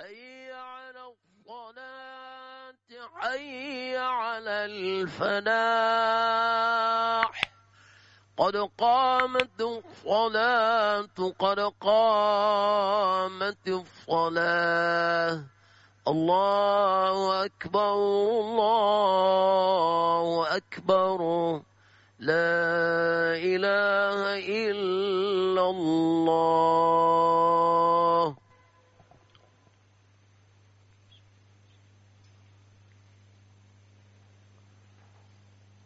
حي على الصلاة حي على الفلاح قد قامت الصلاة قد قامت الصلاة الله أكبر الله أكبر لا إله إلا الله.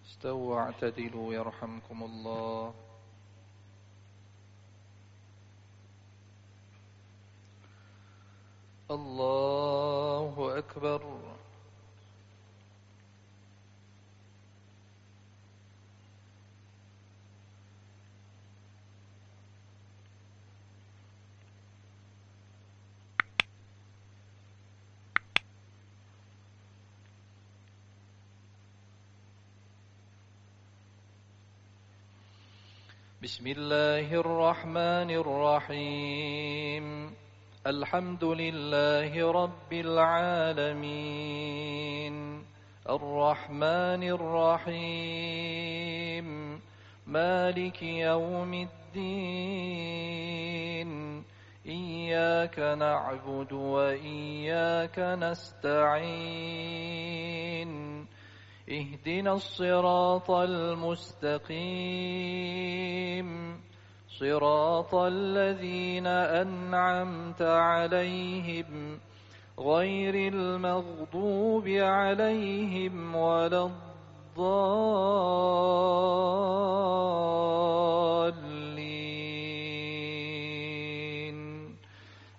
استووا واعتدلوا يرحمكم الله. الله أكبر. بسم الله الرحمن الرحيم. الحمد لله رب العالمين الرحمن الرحيم مالك يوم الدين إياك نعبد وإياك نستعين اهدنا الصراط المستقيم صراط الذين أنعمت عليهم غير المغضوب عليهم ولا الضالين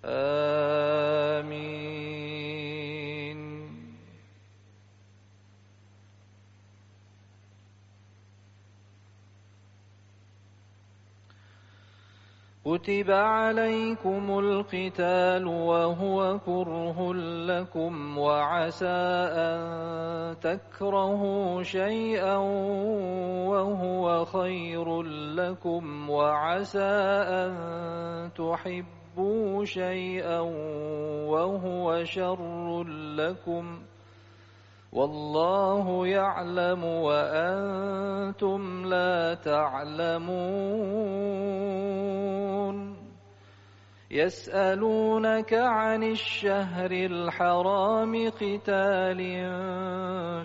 آمين. كتب عليكم القتال وهو كره لكم وعسى أن تكرهوا شيئا وهو خير لكم وعسى أن تحبوا شيئا وهو شر لكم والله يعلم وأنتم لا تعلمون. يسألونك عن الشهر الحرام قتال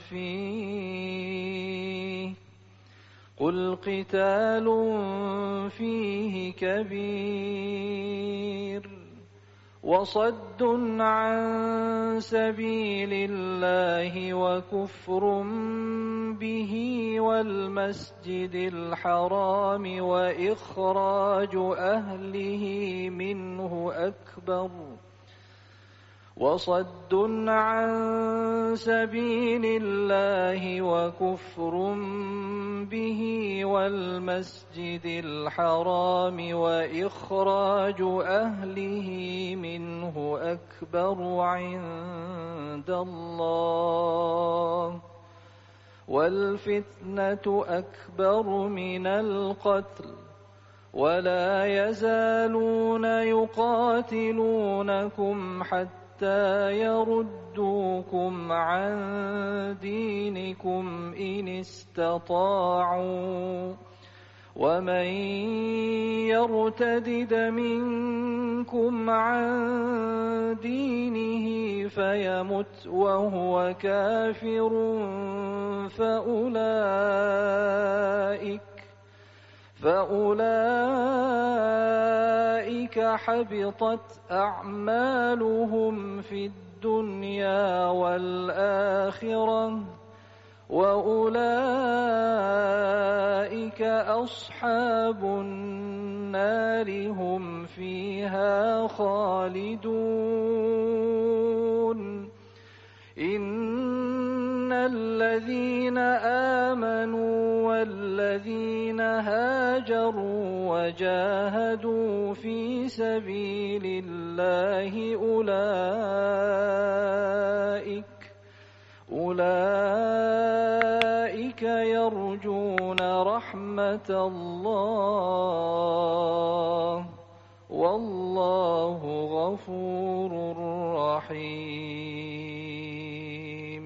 فيه قل قتال فيه كبير وصد عن سبيل الله وكفر به والمسجد الحرام وإخراج أهله منه أكبر وصد عن سبيل الله وكفر به والمسجد الحرام وإخراج أهله منه أكبر عند الله والفتنة أكبر من القتل ولا يزالون يقاتلونكم حتى يردوكم عن دينكم إن استطاعوا ومن يرتدد منكم عن دينه فيمت وهو كافر فأولئك حبطت أعمالهم في الدنيا والآخرة وأولئك أصحاب النار هم فيها خالدون. إن الذين آمنوا والذين هاجروا وجاهدوا في سبيل الله أولئك يرجون رحمة الله والله غفور الرحيم.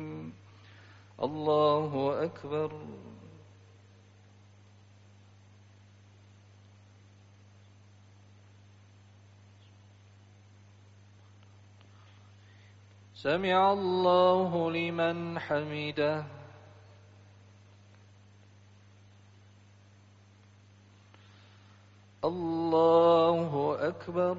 الله أكبر. سمع الله لمن حمده. الله أكبر.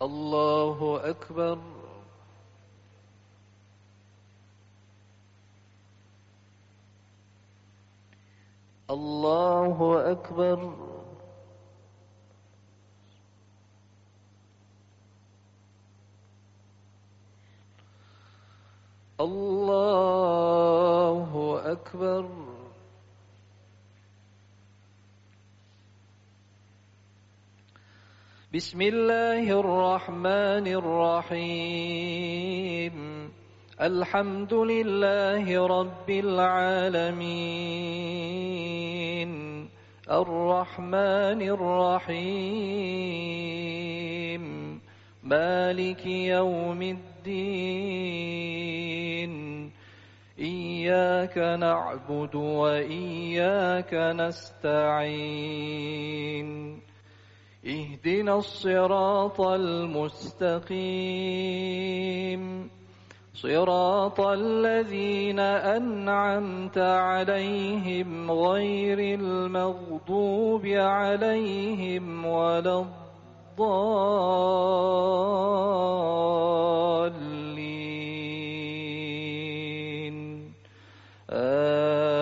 الله أكبر. الله أكبر. الله أكبر. بسم الله الرحمن الرحيم. الحمد لله رب العالمين الرحمن الرحيم مالك يوم الدين إياك نعبد وإياك نستعين اهدنا الصراط المستقيم صراط الذين أنعمت عليهم غير المغضوب عليهم ولا الضالين آمين.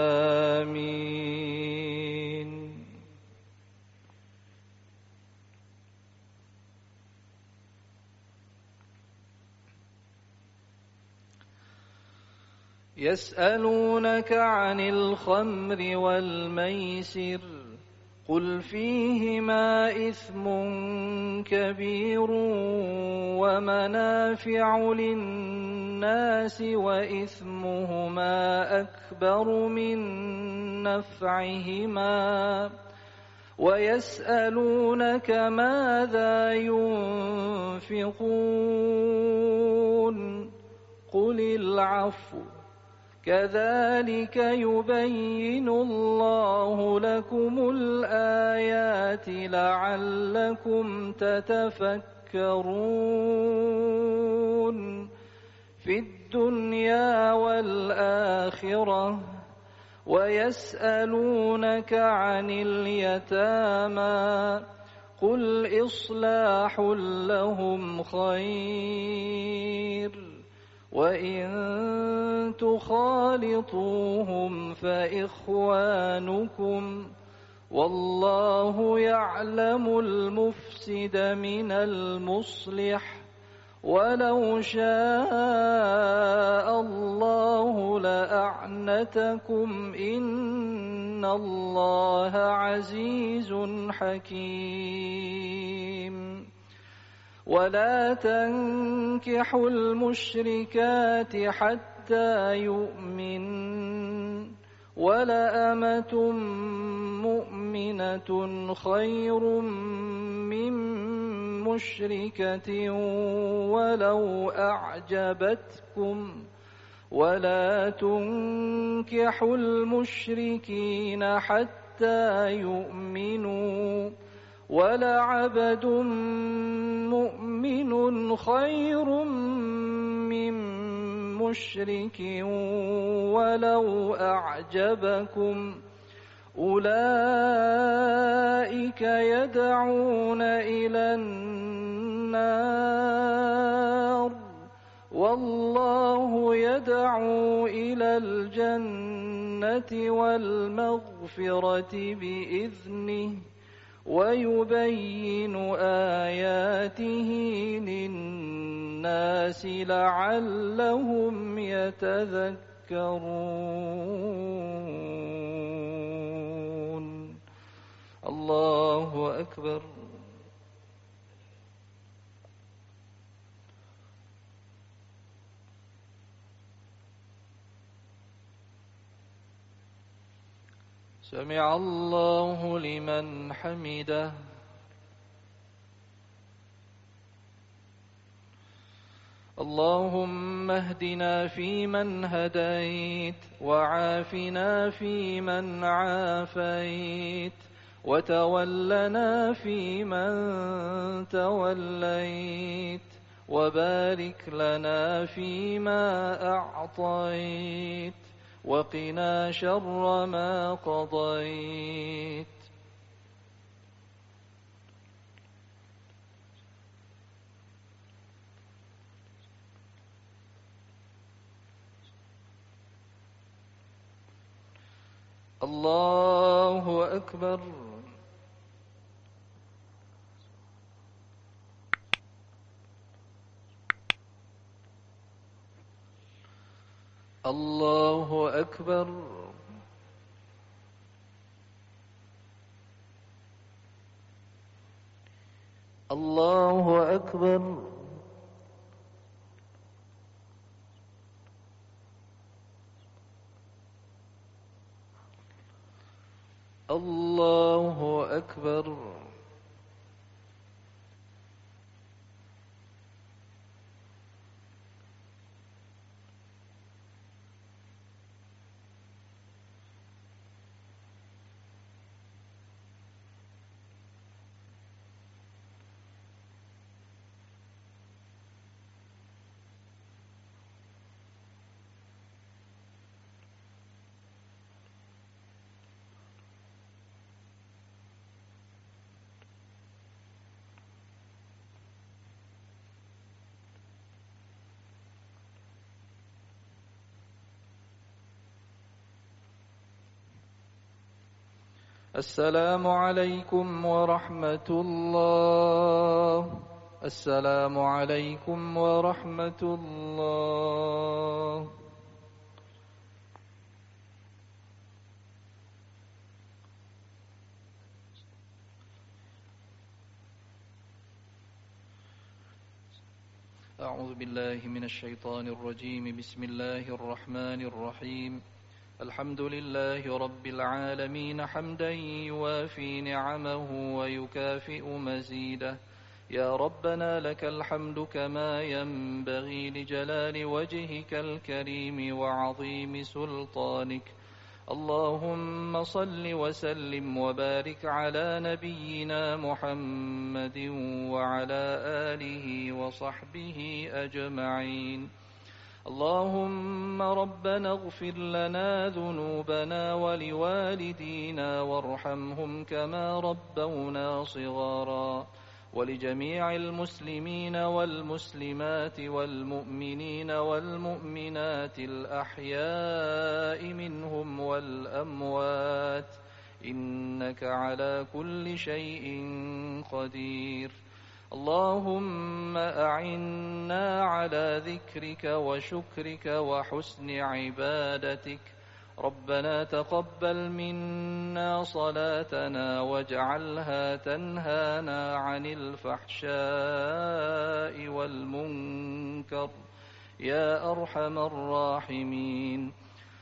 يسألونك عن الخمر والميسر قل فيهما إثم كبير ومنافع للناس وإثمهما أكبر من نفعهما ويسألونك ماذا ينفقون قل العفو كذلك يبين الله لكم الآيات لعلكم تتفكرون في الدنيا والآخرة. ويسألونك عن اليتامى قل إصلاح لهم خير وإن تخالطوهم فإخوانكم والله يعلم المفسد من المصلح ولو شاء الله لأعنتكم إن الله عزيز حكيم. ولا تنكحوا المشركات حتى يؤمن ولأمة مؤمنة خير من مشركة ولو أعجبتكم ولا تنكحوا المشركين حتى يؤمنوا ولعبد مؤمن خير من مشرك ولو أعجبكم أولئك يدعون إلى النار والله يدعو إلى الجنة والمغفرة بإذنه ويبين آياته للناس لعلهم يتذكرون. الله أكبر. سمع الله لمن حمده. اللهم اهدنا فيمن هديت، وعافنا فيمن عافيت، وتولنا فيمن توليت، وبارك لنا فيما أعطيت، وقنا شر ما قضيت. الله أكبر. الله أكبر. الله أكبر. الله أكبر. السلام عليكم ورحمة الله. السلام عليكم ورحمة الله. أعوذ بالله من الشيطان الرجيم. بسم الله الرحمن الرحيم. الحمد لله رب العالمين حمدا يوافي نعمه ويكافئ مزيده. يا ربنا لك الحمد كما ينبغي لجلال وجهك الكريم وعظيم سلطانك. اللهم صل وسلم وبارك على نبينا محمد وعلى آله وصحبه أجمعين. اللهم ربنا اغفر لنا ذنوبنا ولوالدينا وارحمهم كما ربونا صغارا، ولجميع المسلمين والمسلمات والمؤمنين والمؤمنات الأحياء منهم والأموات، إنك على كل شيء قدير. اللهم أعنا على ذكرك وشكرك وحسن عبادتك. ربنا تقبل منا صلاتنا واجعلها تنهانا عن الفحشاء والمنكر يا أرحم الراحمين.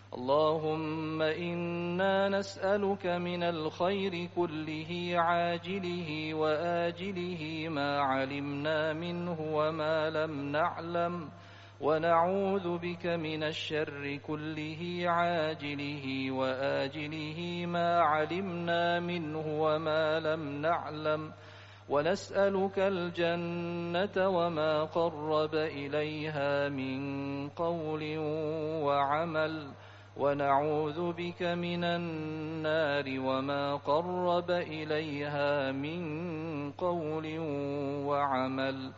اللهم إنا نسألك من الخير كله عاجله وآجله ما علمنا منه وما لم نعلم، ونعوذ بك من الشر كله عاجله وآجله ما علمنا منه وما لم نعلم، ونسألك الجنة وما قرب إليها من قول وعمل، ونعوذ بك من النار وما قرب إليها من قول وعمل.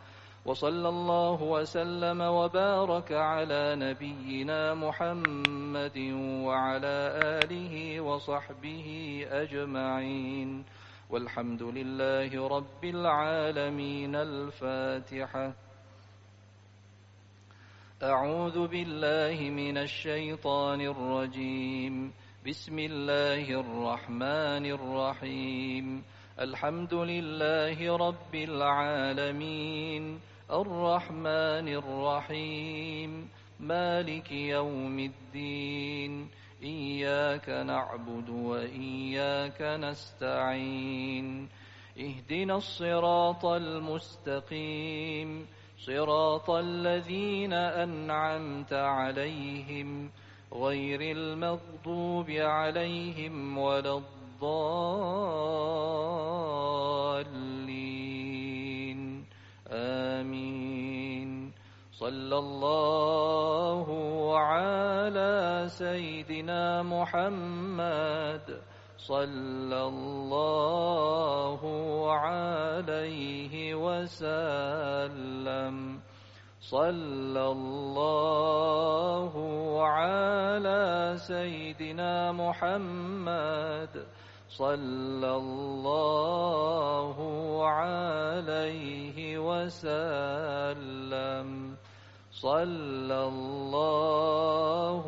وصلى الله وسلم وبارك على نبينا محمد وعلى آله وصحبه أجمعين، والحمد لله رب العالمين. الفاتحة. أعوذ بالله من الشيطان الرجيم. بسم الله الرحمن الرحيم. الحمد لله رب العالمين، الرحمن الرحيم، مالك يوم الدين، إياك نعبد وإياك نستعين اهدنا الصراط المستقيم صراط الذين أنعمت عليهم غير المغضوب عليهم ولا الضالين آمين. صلى الله على سيدنا محمد صلى الله عليه وسلم صلى الله على سيدنا محمد صلى الله عليه وسلم صلى الله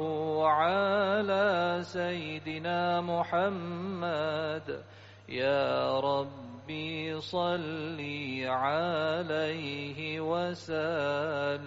على سيدنا محمد يا ربي صل عليه وسلم.